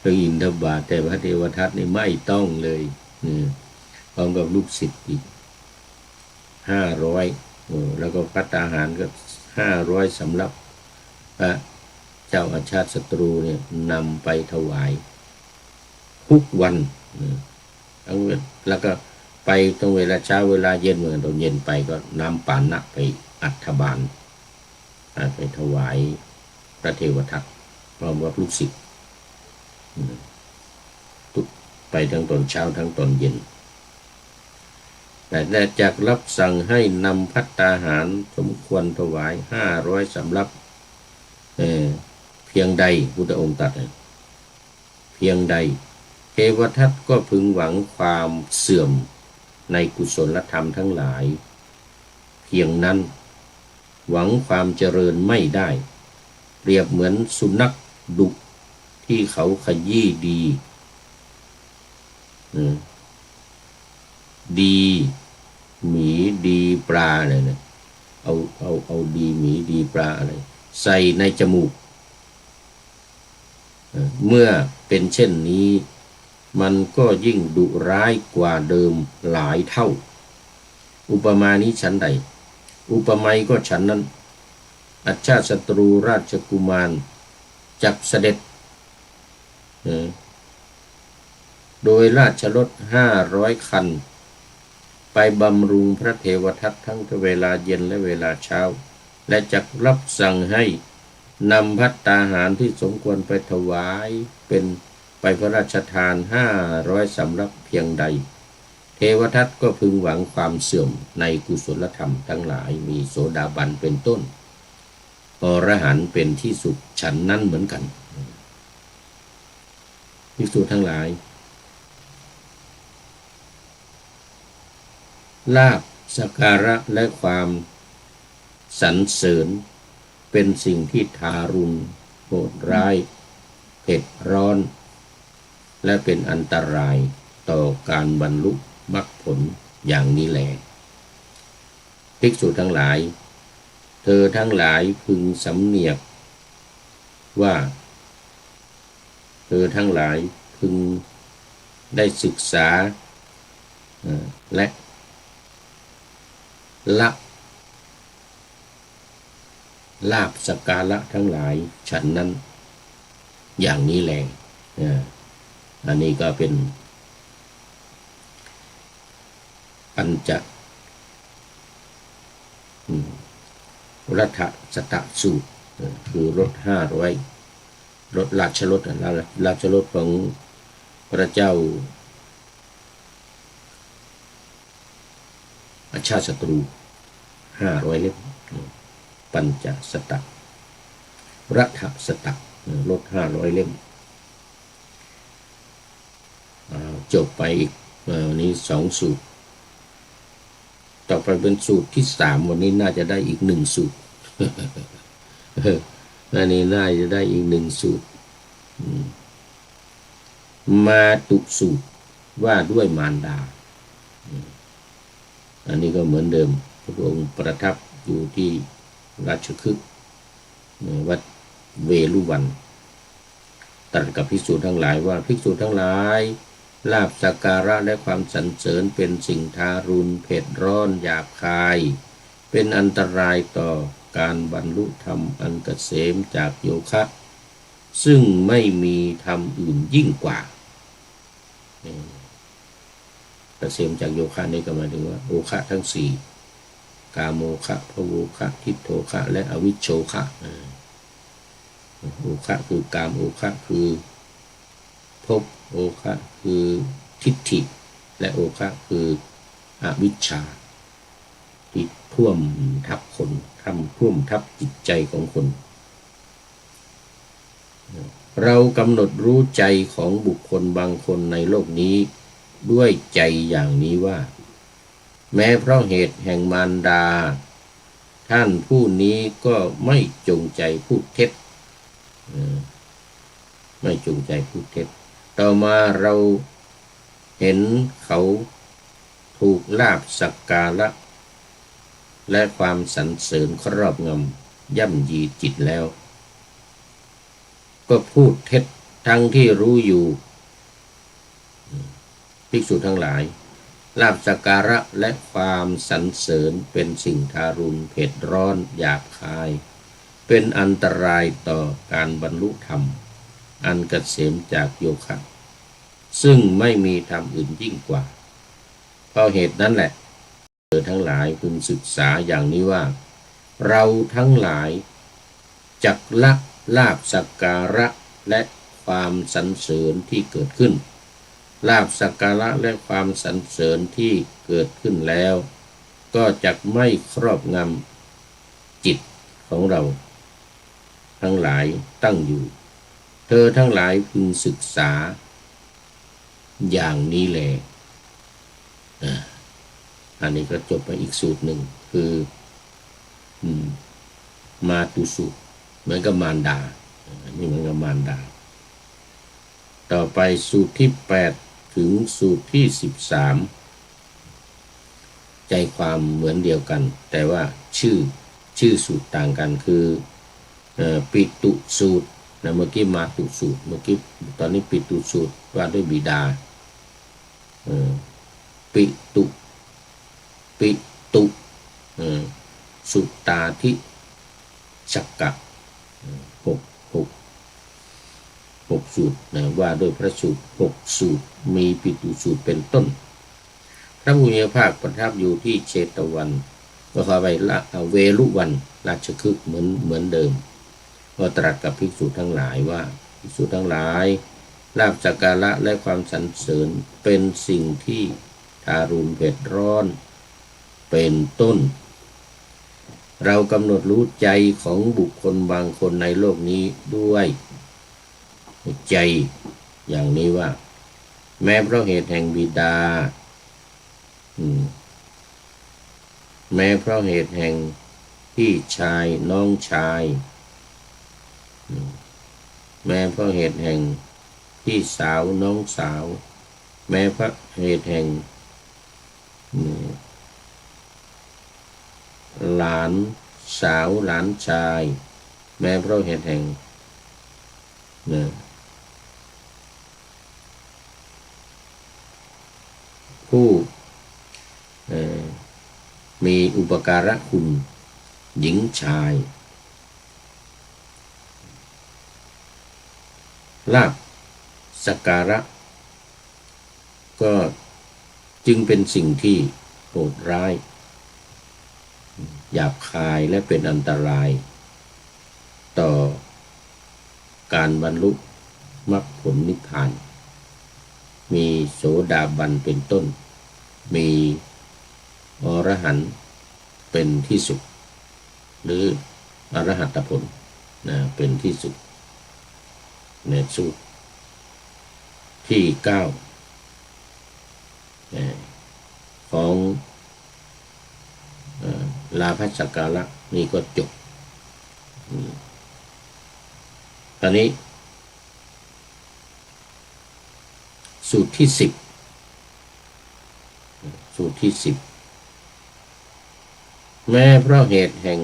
ต้องบิณฑบาตแต่พระเทวทัตนี่ไม่ต้องเลยพร้อมกับลูกศิษย์อีก500แล้วก็ภัตตาหารก็500 สำรับพระเจ้าอาชาติศัตรูเนี่ยนำไปถวายทุกวันแล้วก็ไปตรงเวลาเช้าเวลาเย็นเหมือนตอนเย็นไปก็นำปานะไปอัฐบาลไปถวายพระเทวทัตพร้อมกับลูกศิษย์ทุกไปทั้งตอนเช้าทั้งตอนเย็นแต่จากรับสั่งให้นำภัตตาหารสมควรถวาย500 สำรับเพียงใดพุทธองค์ตรัสเพียงใดเทวทัตก็พึงหวังความเสื่อมในกุศลธรรมทั้งหลายเพียงนั้นหวังความเจริญไม่ได้เปรียบเหมือนสุนัขดุที่เขาขยี้ดีหมีดีปลาอะไรเนี่ยเอาดีหมีดีปลาอะไรใส่ในจมูกเมื่อเป็นเช่นนี้มันก็ยิ่งดุร้ายกว่าเดิมหลายเท่าอุปมานี้ฉันใดอุปไมยก็ฉันนั้นอัจฉาศัตรูราชกุมารจักเสด็จโดยราชรถ500 คันไปบำรุงพระเทวทัตทั้งเวลาเย็นและเวลาเช้าและจักรับสั่งให้นำภัตตาหารที่สมควรไปถวายเป็นไปพระราชทาน500 สำรับเพียงใดเทวทัตก็พึงหวังความเสื่อมในกุศลธรรมทั้งหลายมีโสดาบันเป็นต้นอรหันต์เป็นที่สุดฉันนั้นเหมือนกันภิกษุทั้งหลายลาภสักการะและความสรรเสริญเป็นสิ่งที่ทารุณโหดร้ายเผ็ดร้อนและเป็นอันตรายต่อการบรรลุมรรคผลอย่างนี้แลภิกษุทั้งหลายเธอทั้งหลายพึงสำเนียกว่าเธอทั้งหลายพึงได้ศึกษาและ ละลาภสักการะทั้งหลายฉันนั้นอย่างนี้แหละอันนี้ก็เป็นปัญจรัฐสตสูตรคือรถ500รถราชรถราชรถของพระเจ้าอาชาติศัตรู500 เล่มปัญจสตรัฐสตรถ500 เล่มจบไปอีกวันนี้2 สูตรต่อไปเป็นสูตรที่3วันนี้น่าจะได้อีก1 สูตรอันนี้น่าจะได้อีก1 สูตรมาตุสูตรว่าด้วยมารดาอันนี้ก็เหมือนเดิมพระองค์ประทับอยู่ที่ราชคฤห์วัดเวลุวันตรัสกับภิกษุทั้งหลายว่าภิกษุทั้งหลายลาภสักการะและความสรรเสริญเป็นสิ่งทารุณเผ็ดร้อนหยาบคายเป็นอันตรายต่อการบรรลุธรรมอันเกษมจากโยคะซึ่งไม่มีธรรมอื่นยิ่งกว่าเกษมจากโยคะนี่ก็หมายถึงว่าโอคะทั้ง4กามโมคะภโวคะทิฏโธคะและอวิชโชคะโอคะคือกามโอคะคือภพโอคะคือทิฏฐิและโอคะคืออวิชชาที่ท่วมทับคนท่วมทับจิตใจของคนเรากำหนดรู้ใจของบุคคลบางคนในโลกนี้ด้วยใจอย่างนี้ว่าแม้เพราะเหตุแห่งมารดาท่านผู้นี้ก็ไม่จงใจพูดเท็จไม่จงใจพูดเท็จต่อมาเราเห็นเขาถูกลาภสักการะและความสรรเสริญครอบงำย่ำยีจิตแล้วก็พูดเท็จทั้งที่รู้อยู่ภิกษุทั้งหลายลาภสักการะและความสรรเสริญเป็นสิ่งทารุณเผ็ดร้อนหยาบคายเป็นอันตรายต่อการบรรลุธรรมอันเกษมจากโยคะซึ่งไม่มีธรรมอื่นยิ่งกว่าเพราะเหตุนั้นแหละเธอทั้งหลายพึงศึกษาอย่างนี้ว่าเราทั้งหลายจักละลาภสักการะและความสรรเสริญที่เกิดขึ้นลาภสักการะและความสรรเสริญที่เกิดขึ้นแล้วก็จักไม่ครอบงำจิตของเราทั้งหลายตั้งอยู่เธอทั้งหลายพึงศึกษาอย่างนี้แลอันนี้ก็จบไปอีกสูตรหนึ่งคือมาตุสูตรเหมือนกับมารดานี่เหมือนกับมารดาต่อไปสูตรที่8ถึงสูตรที่13ใจความเหมือนเดียวกันแต่ว่าชื่อสูตรต่างกันคือปิตุสูตรนะเมื่อกี้มาตุสูตรเมื่อกี้ตอนนี้ปิตุสูตรว่าด้วยบิดาปิตุสุตตาธิชักกะ6สูตรนะว่าด้วยพระสูตร6สูตรมีปิตุสูตรเป็นต้นพระผู้มีพระภาคประทับอยู่ที่เชตวันก็เข้าไปเวลุวันราชคฤห์เหมือนเดิมก็ตรัสกับภิกษุทั้งหลายว่าภิกษุทั้งหลายลาภสักการะและความสรรเสริญเป็นสิ่งที่ทารุณเผ็ดร้อนเป็นต้นเรากำหนดรู้ใจของบุคคลบางคนในโลกนี้ด้วยใจอย่างนี้ว่าแม้เพราะเหตุแห่งบิดาแม้เพราะเหตุแห่งพี่ชายน้องชายแม้เพราะเหตุแห่งพี่สาวน้องสาวแม้เพราะเหตุแห่งหลานสาวหลานชายแม้เพราะเหตุแห่งผู้มี อุปการะคุณหญิงชายลาภสักการะก็จึงเป็นสิ่งที่โหดร้ายหยาบคายและเป็นอันตรายต่อการบรรลุมรรคผลนิพพานมีโสดาบันเป็นต้นมีอรหันต์เป็นที่สุดหรืออรหัตผลเป็นที่สุดในสูตรที่9ของลาภสักการะนี่ก็จบตอนนี้สูตรที่10สูตรที่10แม้เพราะเหตุแห่ง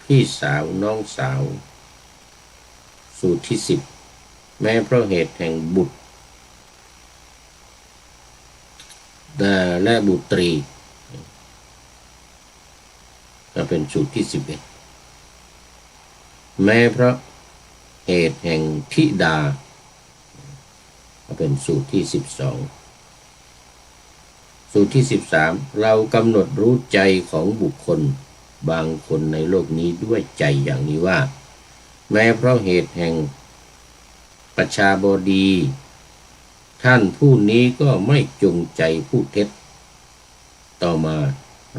พี่สาวน้องสาวสูตรที่10แม้เพราะเหตุแห่งบุตรและบุตรีก็เป็นสูตรที่11แม้เพราะเหตุแห่งธิดาก็เป็นสูตรที่12สูตรที่13เรากำหนดรู้ใจของบุคคลบางคนในโลกนี้ด้วยใจอย่างนี้ว่าแม้เพราะเหตุแห่งประชาบดีท่านผู้นี้ก็ไม่จงใจพูดเท็จต่อมา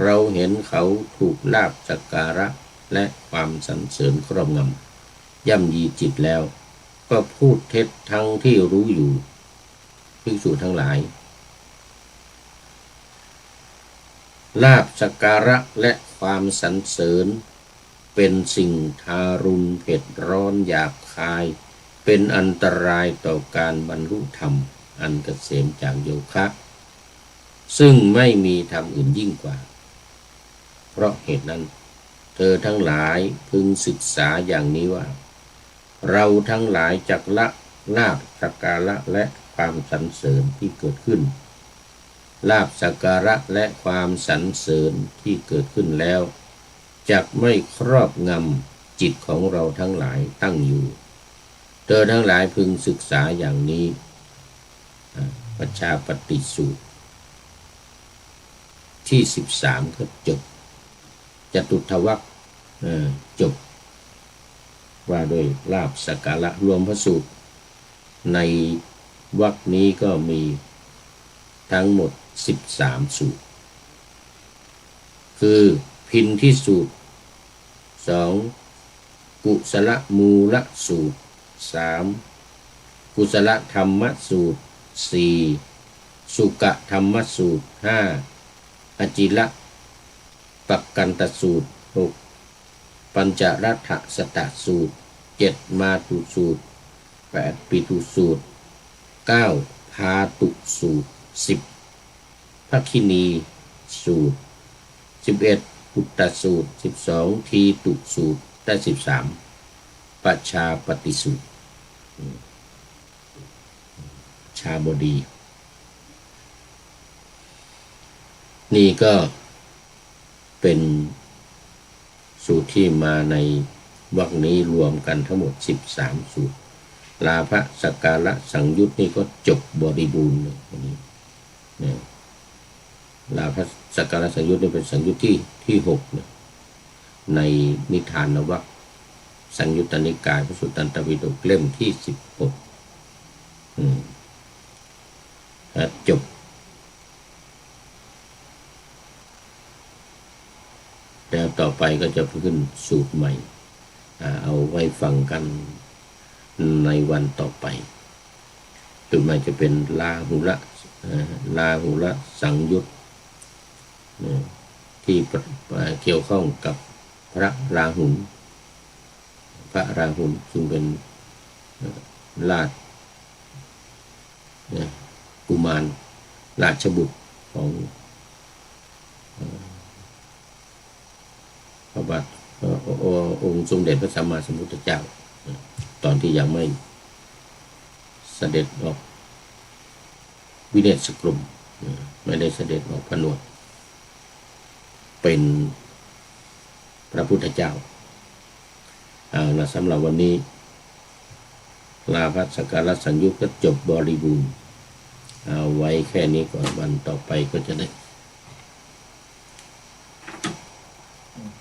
เราเห็นเขาถูกลาภสักการะและความสรรเสริญครอบงำย่ำยีจิตแล้วก็พูดเท็จทั้งที่รู้อยู่ภิกษุทั้งหลายลาภสักการะและความสรรเสริญเป็นสิ่งทารุณเผ็ดร้อนหยาบคายเป็นอันตรายต่อการบรรลุธรรมอันเกษมจากโยคะซึ่งไม่มีธรรมอื่นยิ่งกว่าเพราะเหตุนั้นเธอทั้งหลายพึงศึกษาอย่างนี้ว่าเราทั้งหลายจักละลาภสักการะและความสรรเสริญที่เกิดขึ้นลาภสักการะและความสรรเสริญที่เกิดขึ้นแล้วจักไม่ครอบงำจิตของเราทั้งหลายตั้งอยู่เธอทั้งหลายพึงศึกษาอย่างนี้ปัจฉาปฏิสูตรที่13ก็จบจตุถวรรคจบว่าด้วยลาภสักการะรวมพระสูตรในวรรคนี้ก็มีทั้งหมด13สูตรคือพินทิสูตร2กุศลมูลสูตร3กุศลธรรมสูตร4สุกธรรมสูตร5อจิละปักกันตสูตร6ปัญจรัฐสตสูตร7มาตุสูตร8ปิตุสูตร9พาตุสูตร10ภัคคินีสูตร11ปุตตสูตร12ทีตุสูตรและ13ปัจฉาปฏิสูตรชาบดีนี่ก็เป็นสูตรที่มาในวรรคนี้รวมกันทั้งหมด13สูตรลาภสักการะสังยุตนี่ก็จบบริบูรณ์เลยวันนี้ลาภสักการะสังยุตนี่เป็นสังยุตที่6เนี่ยในนิทานวรรคสังยุตตนิกายพระสุตตันตปิฎกเล่มที่16จบแล้วต่อไปก็จะขึ้นสูตรใหม่เอาไว้ฟังกันในวันต่อไปสูตรใหม่จะเป็นลาหุละสังยุตที่เกี่ยวข้องกับพระราหุลซึ่งเป็นราชกุมารราชบุตรของพระบาทองค์สมเด็จพระสัมมาสัมพุทธเจ้าตอนที่ยังไม่เสด็จออกวิเนศกรมไม่ได้เสด็จออกผนวดเป็น พระพุทธเจ้าเอาละสำหรับวันนี้ลาภัสสักการะสัญญุก็จบบริบูรณ์เอาไว้แค่นี้ก่อนวันต่อไปก็จะได้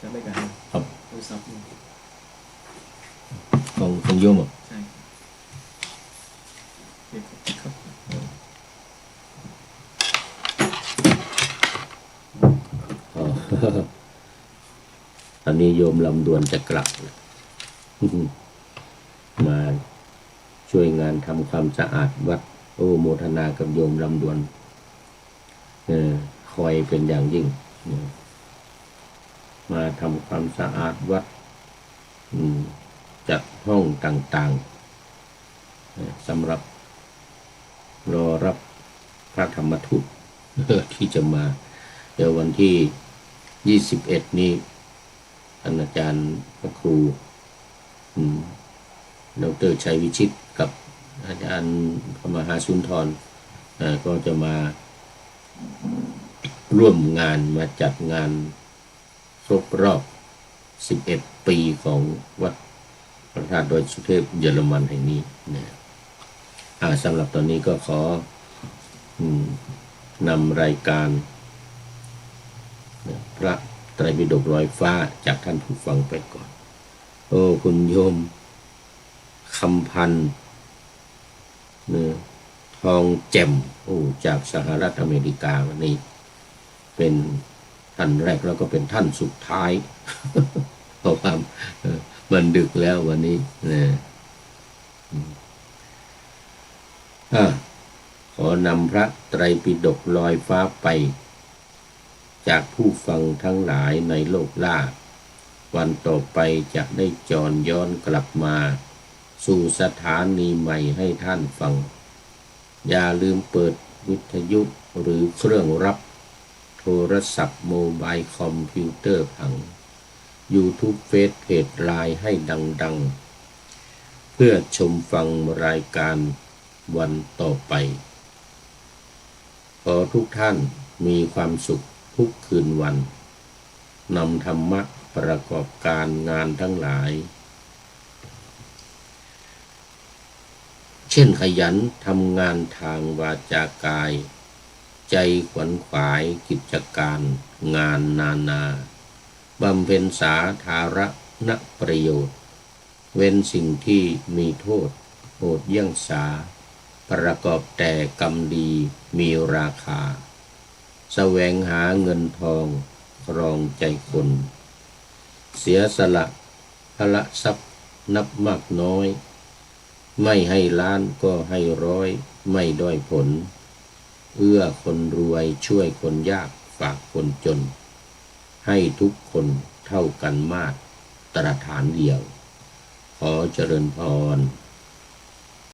จะไม่กันครับโทรศัพท์ของโยมอ่ะใช่ครับตอนนี้โยมลำดวนจะกลับมาช่วยงานทำความสะอาดวัดโอโมทนากับโยมลำดวนคอยเป็นอย่างยิ่งมาทำความสะอาดวัดจัดห้องต่างๆสำหรับรอรับพระธรรมทูตที่จะมาเดี๋ยววันที่21นี้ท่านอาจารย์พระครูดร.ชัยวิชิตกับอาจารย์พระมหาสุนทรก็จะมาร่วมงานมาจัดงานครบรอบ11 ปีของวัดพระธาตุดอยสุเทพเยอรมันแห่งนี้นะสำหรับตอนนี้ก็ขอนำรายการพระไตรปิฎกลอยฟ้าจากท่านผู้ฟังไปก่อนโอ้คุณโยมคำพันธ์ทองแจ่มจากสหรัฐอเมริกาวันนี้เป็นท่านแรกแล้วก็เป็นท่านสุดท้ายเพราะว่ามันดึกแล้ววันนี้ขอนำพระไตรปิฎกลอยฟ้าไปจากผู้ฟังทั้งหลายในโลกล่าวันต่อไปจะได้จรย้อนกลับมาสู่สถานีใหม่ให้ท่านฟังอย่าลืมเปิดวิทยุหรือเครื่องรับโทรศัพท์โมบายคอมพิวเตอร์พัง YouTube เฟซเพจไลน์ให้ดังๆเพื่อชมฟังรายการวันต่อไปขอทุกท่านมีความสุขทุกคืนวันนำธรรมะประกอบการงานทั้งหลายเช่นขยันทำงานทางวาจากายใจขวนขวายกิจการงานนานาบำเพ็ญสาธารณประโยชน์เว้นสิ่งที่มีโทษโปรดเยี่ยงสาประกอบแต่กรรมดีมีราคาแสวงหาเงินทองครองใจคนเสียสละพละทรัพย์นับมากน้อยไม่ให้ล้านก็ให้ร้อยไม่ด้อยผลเอื้อคนรวยช่วยคนยากฝากคนจนให้ทุกคนเท่ากันมาตรฐานเดียวขอเจริญพร